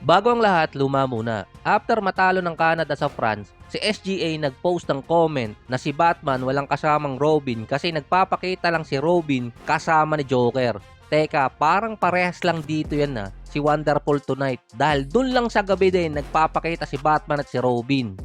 Bago ang lahat, luma muna. After matalo ng Canada sa France, si SGA nag-post ng comment na si Batman walang kasamang Robin kasi nagpapakita lang si Robin kasama ni Joker. Teka, parang parehas lang dito yan na si Wonderful Tonight dahil dun lang sa gabi din nagpapakita si Batman at si Robin.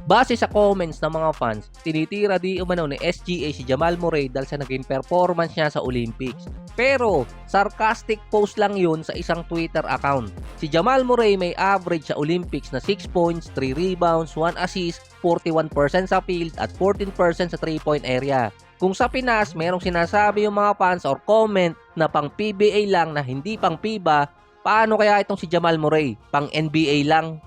Base sa comments ng mga fans, tinitira di umano ni SGA si Jamal Murray dahil sa naging performance niya sa Olympics. Pero, sarcastic post lang yun sa isang Twitter account. Si Jamal Murray may average sa Olympics na 6 points, 3 rebounds, 1 assist, 41% sa field at 14% sa 3-point area. Kung sa Pinas, merong sinasabi yung mga fans or comment na pang PBA lang na hindi pang FIBA, paano kaya itong si Jamal Murray? Pang NBA lang?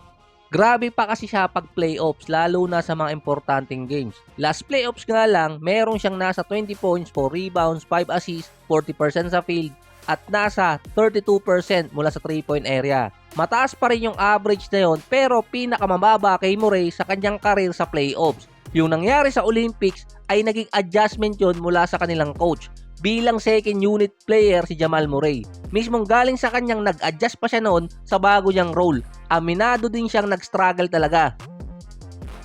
Grabe pa kasi siya pag playoffs lalo na sa mga importanteng games. Last playoffs nga lang, meron siyang nasa 20 points, 4 rebounds, 5 assists, 40% sa field at nasa 32% mula sa 3-point area. Mataas pa rin yung average na yon pero pinakamababa kay Murray sa kanyang career sa playoffs. Yung nangyari sa Olympics ay naging adjustment yon mula sa kanilang coach. Bilang second unit player si Jamal Murray. Mismong galing sa kanyang nag-adjust pa siya noon sa bago niyang role. Aminado din siyang nag-struggle talaga.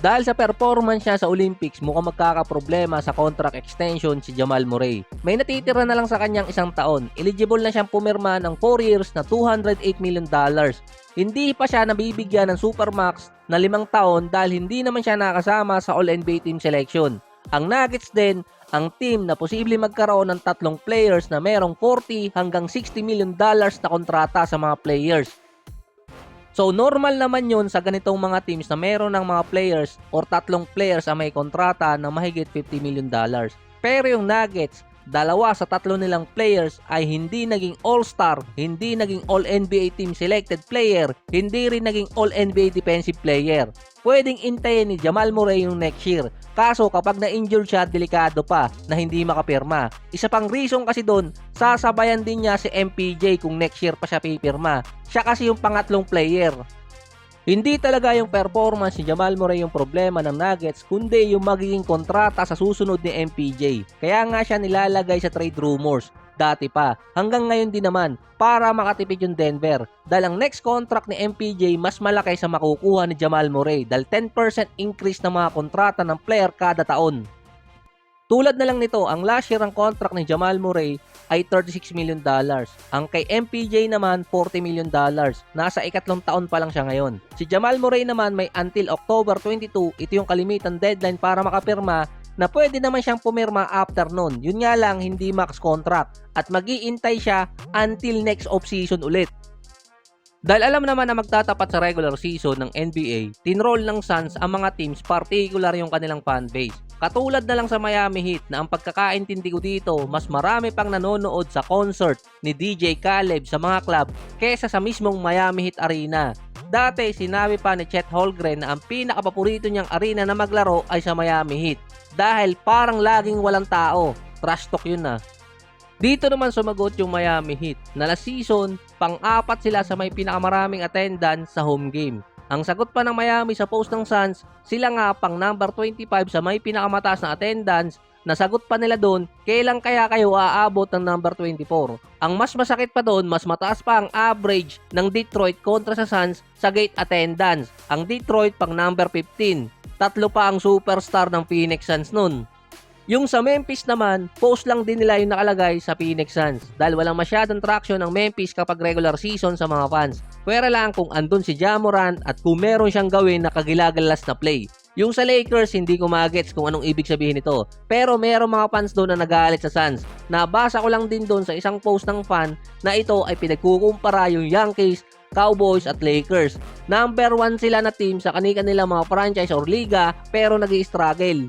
Dahil sa performance niya sa Olympics, mukhang magkakaproblema sa contract extension si Jamal Murray. May natitira na lang sa kanyang isang taon. Eligible na siyang pumirma ng 4 years na $208 million. Hindi pa siya nabibigyan ng Supermax na 5 taon dahil hindi naman siya nakasama sa All-NBA team selection. Ang Nuggets din, ang team na posible magkaroon ng 3 players na merong 40 hanggang $60 million na kontrata sa mga players. So normal naman yun sa ganitong mga teams na meron ng mga players or 3 players ang may kontrata na mahigit $50 million. Pero yung Nuggets, 2 sa 3 nilang players ay hindi naging All-Star, hindi naging All-NBA team selected player, hindi rin naging All-NBA defensive player. Pwedeng intayin ni Jamal Murray yung next year. Kaso kapag na-injure siya, delikado pa na hindi makapirma. Isa pang reason kasi doon, sasabayan din niya si MPJ kung next year pa siya pipirma. Siya kasi yung pangatlong player. Hindi talaga yung performance ni Jamal Murray yung problema ng Nuggets, kundi yung magiging kontrata sa susunod ni MPJ. Kaya nga siya nilalagay sa trade rumors. Dati pa, hanggang ngayon din naman, para makatipid yung Denver. Dahil ang next contract ni MPJ mas malaki sa makukuha ni Jamal Murray dahil 10% increase ng mga kontrata ng player kada taon. Tulad na lang nito, ang last year ang contract ni Jamal Murray ay $36 million. Ang kay MPJ naman, $40 million. Nasa 2 taon pa lang siya ngayon. Si Jamal Murray naman may until October 22, ito yung kalimitan deadline para makapirma na pwede naman siyang pumirma after nun. Yun nga lang, hindi max contract at mag-iintay siya until next off-season ulit. Dahil alam naman na magtatapat sa regular season ng NBA, tinroll ng Suns ang mga teams, particular yung kanilang fanbase. Katulad na lang sa Miami Heat na ang pagkakaintindi ko dito, mas marami pang nanonood sa concert ni DJ Khaled sa mga club kesa sa mismong Miami Heat Arena. Dati sinabi pa ni Chet Holmgren na ang pinakapaborito niyang arena na maglaro ay sa Miami Heat dahil parang laging walang tao. Trash talk yun na. Dito naman sumagot yung Miami Heat na last season, pang-4 sila sa may pinakamaraming attendance sa home game. Ang sagot pa ng Miami sa post ng Suns, sila nga pang number 25 sa may pinakamataas na attendance. Nasagot pa nila doon, kailan kaya kayo aabot ng number 24? Ang mas masakit pa doon, mas mataas pa ang average ng Detroit kontra sa Suns sa gate attendance. Ang Detroit pang number 15. 3 pa ang superstar ng Phoenix Suns nun. Yung sa Memphis naman, post lang din nila yung nakalagay sa Phoenix Suns dahil walang masyadong traction ng Memphis kapag regular season sa mga fans. Pwera lang kung andun si Ja Morant at kung meron siyang gawin na kagilagalas na play. Yung sa Lakers, hindi ko magets kung anong ibig sabihin nito. Pero meron mga fans doon na nagalit sa Suns. Nabasa ko lang din doon sa isang post ng fan na ito ay pinagkukumpara yung Yankees, Cowboys at Lakers. Number 1 sila na team sa kanilang mga franchise or liga pero nag-i-struggle.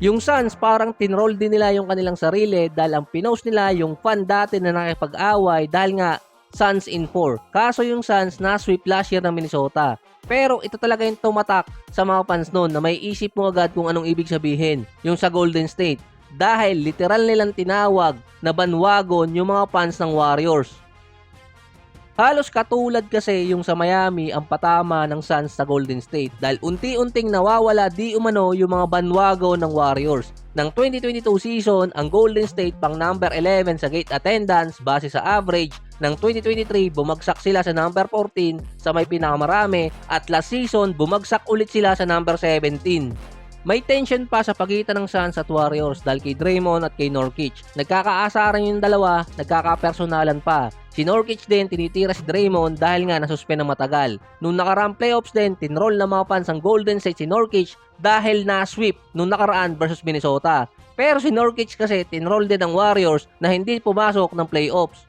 Yung Suns parang tinroll din nila yung kanilang sarili dahil ang pinost nila yung fan dati na nakipag-away dahil nga Suns in 4. Kaso yung Suns na-sweep last year ng Minnesota. Pero ito talaga yung tumatak sa mga fans noon na may isip mo agad kung anong ibig sabihin yung sa Golden State. Dahil literal nilang tinawag na bandwagon yung mga fans ng Warriors. Halos katulad kasi yung sa Miami ang patama ng Suns sa Golden State dahil unti-unting nawawala di umano yung mga bandwagon ng Warriors. Ng 2022 season, ang Golden State pang number 11 sa gate attendance base sa average. Ng 2023, bumagsak sila sa number 14 sa may pinakamarami at last season, bumagsak ulit sila sa number 17. May tension pa sa pagitan ng Suns at Warriors dahil kay Draymond at kay Nurkic. Nagkakaasaran yung dalawa, nagkakapersonalan pa. Si Nurkic din tinitira si Draymond dahil nga nasuspend ng matagal. Nung nakaraang playoffs din, tinroll na mga fans ang Golden State si Nurkic dahil na-sweep nung nakaraan versus Minnesota. Pero si Nurkic kasi tinroll din ng Warriors na hindi pumasok ng playoffs.